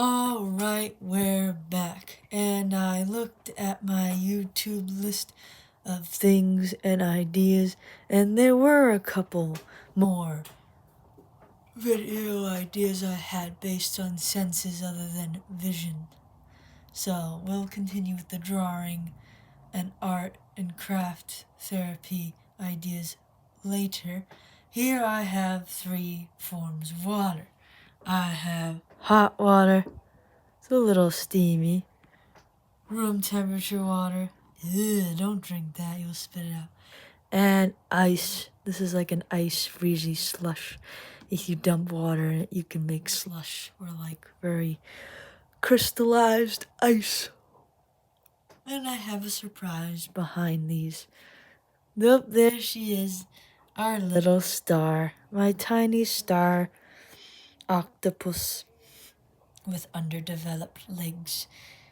Alright, we're back, and I looked at my YouTube list of things and ideas, and there were a couple more video ideas I had based on senses other than vision. So, we'll continue with the drawing and art and craft therapy ideas later. Here I have 3 forms of water. I have hot water. It's a little steamy. Room temperature water. Ew, don't drink that, you'll spit it out. And ice. This is like an ice freezy slush. If you dump water in it, you can make slush or like very crystallized ice. And I have a surprise behind these. Nope, there she is. Our little star. My tiny star octopus with underdeveloped legs.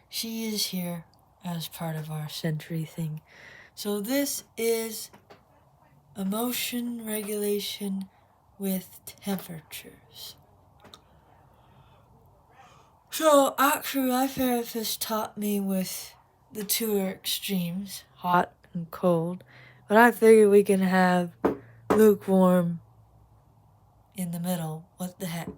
She is here as part of our sensory thing. So this is emotion regulation with temperatures. So actually my therapist taught me with the 2 extremes, hot and cold, but I figured we can have lukewarm in the middle. What the heck?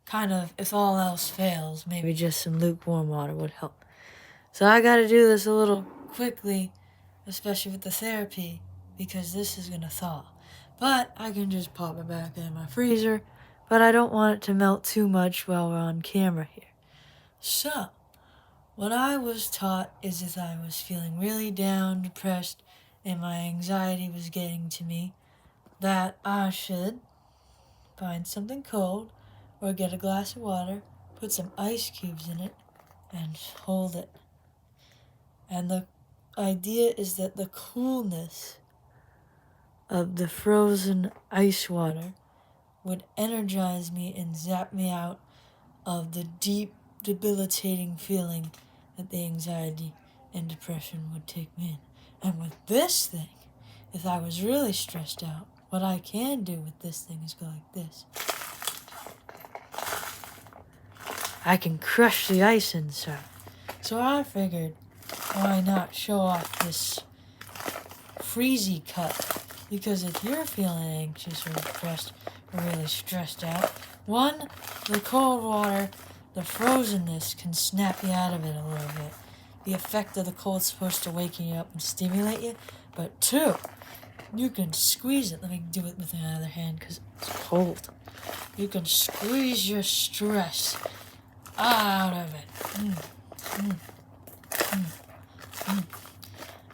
Kind of, if all else fails, maybe just some lukewarm water would help. So I gotta do this a little quickly, especially with the therapy, because this is gonna thaw. But I can just pop it back in my freezer, but I don't want it to melt too much while we're on camera here. So, what I was taught is if I was feeling really down, depressed, and my anxiety was getting to me, that I should find something cold, or get a glass of water, put some ice cubes in it, and hold it. And the idea is that the coolness of the frozen ice water would energize me and zap me out of the deep, debilitating feeling that the anxiety and depression would take me in. And with this thing, if I was really stressed out, what I can do with this thing is go like this. I can crush the ice inside. So I figured, why not show off this freezy cut? Because if you're feeling anxious or depressed or really stressed out, one, the cold water, the frozenness can snap you out of it a little bit. The effect of the cold's supposed to wake you up and stimulate you. But 2, you can squeeze it. Let me do it with my other hand because it's cold. You can squeeze your stress out of it. And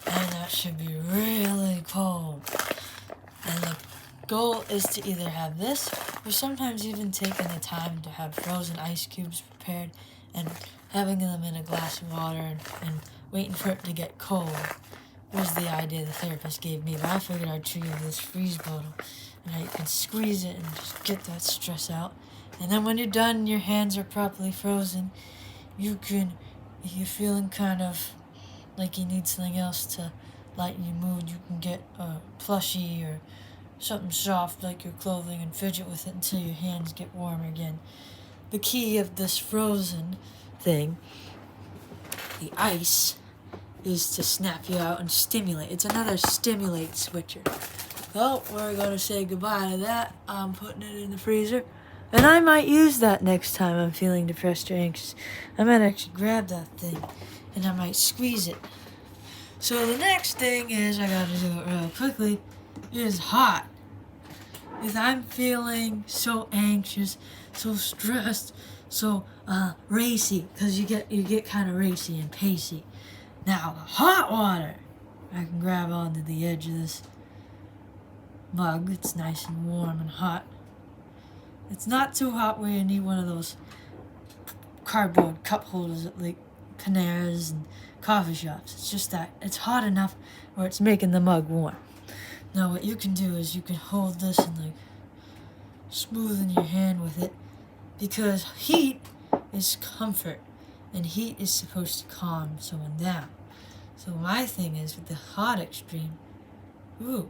that should be really cold. And the goal is to either have this, or sometimes even taking the time to have frozen ice cubes prepared and having them in a glass of water and waiting for it to get cold was the idea the therapist gave me. But I figured I'd show you this freeze bottle, and how you can squeeze it and just get that stress out. And then when you're done, your hands are properly frozen, if you're feeling kind of like you need something else to lighten your mood, you can get a plushie or something soft like your clothing and fidget with it until your hands get warm again. The key of this frozen thing, the ice, is to snap you out and stimulate. It's another stimulate switcher. Well, we're going to say goodbye to that. I'm putting it in the freezer. And I might use that next time I'm feeling depressed or anxious. I might actually grab that thing and I might squeeze it. So the next thing is, I gotta do it real quickly, is hot. If I'm feeling so anxious, so stressed, so racy, because you get kind of racy and pacey. Now the hot water, I can grab onto the edge of this mug. It's nice and warm and hot. It's not too hot where you need one of those cardboard cup holders at like Panera's and coffee shops. It's just that it's hot enough where it's making the mug warm. Now what you can do is you can hold this and like smoothen your hand with it, because heat is comfort and heat is supposed to calm someone down. So my thing is with the hot extreme, and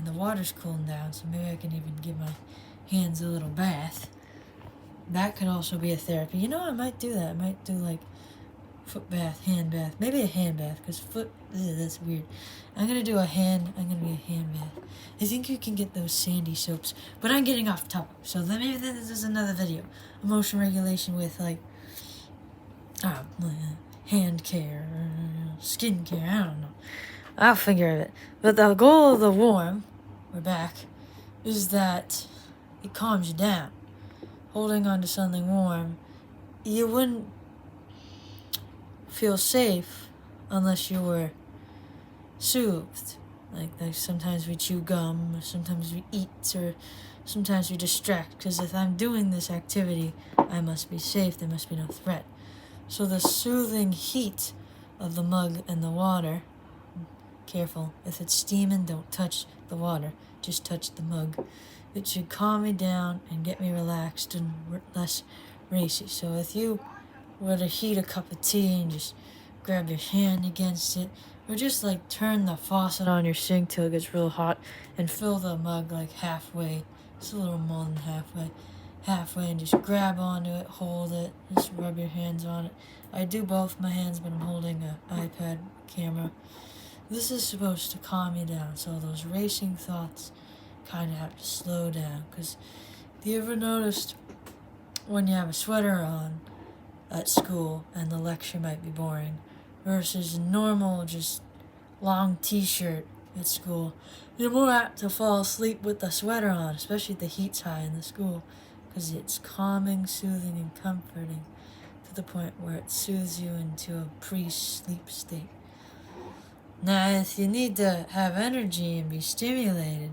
the water's cooling down, so maybe I can even give my hands a little bath. that could also be a therapy. You know, I might do that. I might do like foot bath, hand bath, maybe a hand bath, because that's weird. I'm gonna do a hand bath. I think you can get those sandy soaps, but I'm getting off topic, so then maybe this is another video. Emotion regulation with like hand care, skin care, I don't know. I'll figure it. But the goal of the warm, we're back, is that it calms you down. Holding on to something warm, you wouldn't feel safe unless you were soothed. Like sometimes we chew gum, or sometimes we eat, or sometimes we distract. Because if I'm doing this activity, I must be safe, there must be no threat. So the soothing heat of the mug and the water, careful, if it's steaming, don't touch the water, just touch the mug. It should calm me down and get me relaxed and less racy. So if you were to heat a cup of tea and just grab your hand against it, or just like turn the faucet on your sink till it gets real hot and fill the mug like halfway, just a little more than halfway, and just grab onto it, hold it, just rub your hands on it. I do both my hands, but I'm holding an iPad camera. This is supposed to calm you down, so those racing thoughts kind of have to slow down. Because have you ever noticed when you have a sweater on at school and the lecture might be boring versus a normal just long t-shirt at school, you're more apt to fall asleep with the sweater on, especially if the heat's high in the school, because it's calming, soothing, and comforting to the point where it soothes you into a pre-sleep state. Now, if you need to have energy and be stimulated,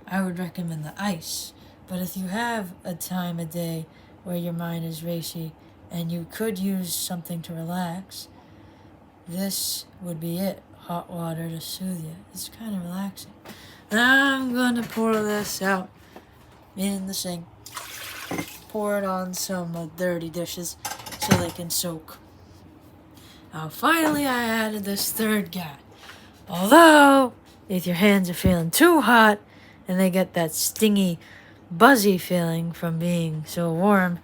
I would recommend the ice. But if you have a time of day where your mind is racy and you could use something to relax, this would be it. Hot water to soothe you. It's kind of relaxing. Now I'm going to pour this out in the sink. Pour it on some dirty dishes so they can soak. Now finally I added this third guy. Although, if your hands are feeling too hot and they get that stingy, buzzy feeling from being so warm,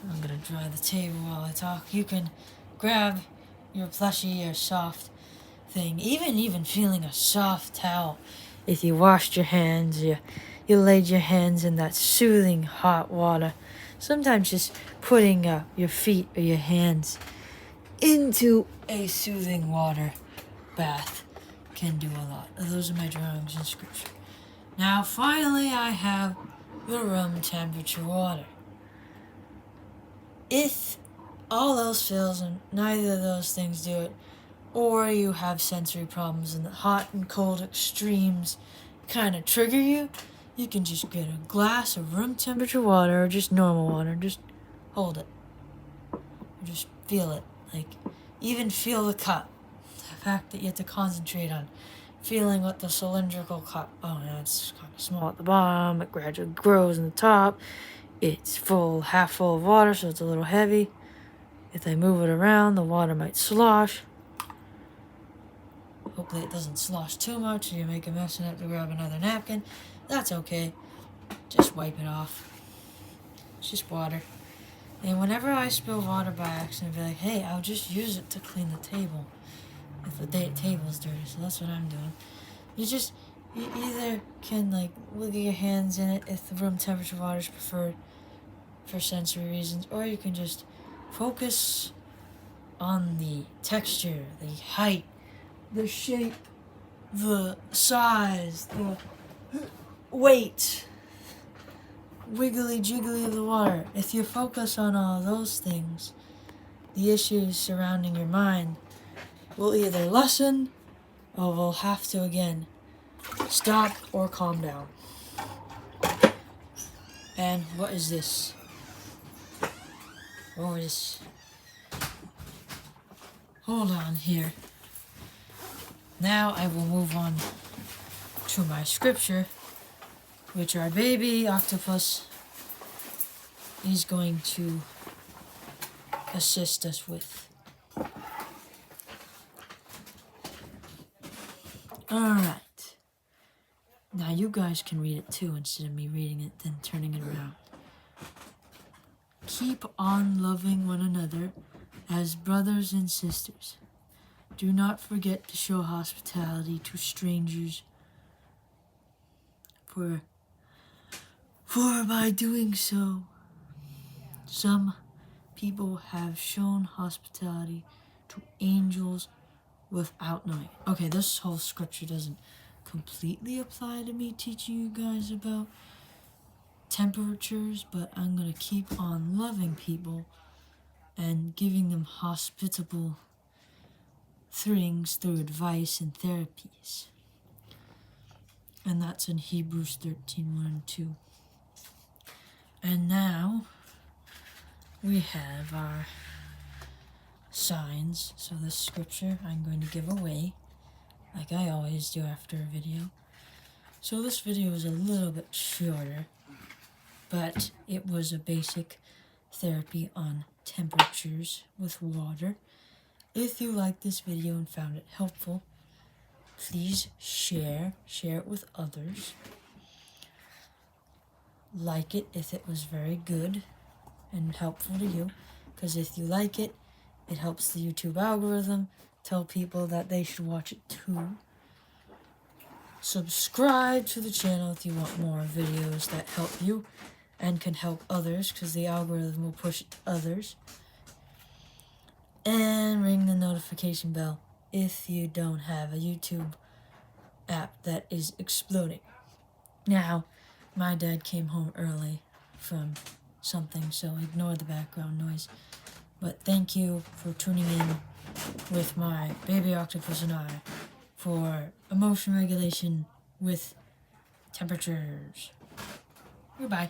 I'm gonna dry the table while I talk. You can grab your plushie or soft thing, even feeling a soft towel. If you washed your hands, you laid your hands in that soothing hot water. Sometimes just putting your feet or your hands into a soothing water bath can do a lot. Those are my drawings in scripture. Now finally I have the room temperature water. If all else fails and neither of those things do it, or you have sensory problems and the hot and cold extremes kind of trigger you, you can just get a glass of room temperature water or just normal water. Just hold it. Or just feel it. Like, even feel the cup. The fact that you have to concentrate on feeling what the cylindrical cup. Oh, yeah, it's kind of small at the bottom. It gradually grows in the top. It's half full of water, so it's a little heavy. If I move it around, the water might slosh. Hopefully it doesn't slosh too much, or you make a mess and have to grab another napkin. That's okay. Just wipe it off. It's just water. And whenever I spill water by accident, I'll be like, hey, I'll just use it to clean the table. If the table's dirty, so that's what I'm doing. You either can like look at your hands in it if the room temperature water is preferred for sensory reasons, or you can just focus on the texture, the height, the shape, the size, the weight, wiggly jiggly of the water. If you focus on all those things, the issues surrounding your mind will either lessen or will have to again stop or calm down. And what is this? What is... Hold on here. Now I will move on to my scripture, which our baby octopus is going to assist us with. Alright. Now you guys can read it too instead of me reading it then turning it around. keep on loving one another as brothers and sisters. Do not forget to show hospitality to strangers, for by doing so, some people have shown hospitality to angels without knowing. Okay, this whole scripture doesn't completely apply to me teaching you guys about temperatures, but I'm going to keep on loving people and giving them hospitable things through advice and therapies. And that's in Hebrews 13:1 and 2. And now we have our signs. So this scripture I'm going to give away, like I always do after a video. So this video is a little bit shorter, but it was a basic therapy on temperatures with water. If you liked this video and found it helpful, please share it with others. Like it if it was very good and helpful to you, because if you like it, it helps the YouTube algorithm tell people that they should watch it too. Subscribe to the channel if you want more videos that help you and can help others, because the algorithm will push it to others. And ring the notification bell if you don't have a YouTube app that is exploding. Now, my dad came home early from something, so ignore the background noise. But thank you for tuning in with my baby octopus and I for emotion regulation with temperatures. Goodbye.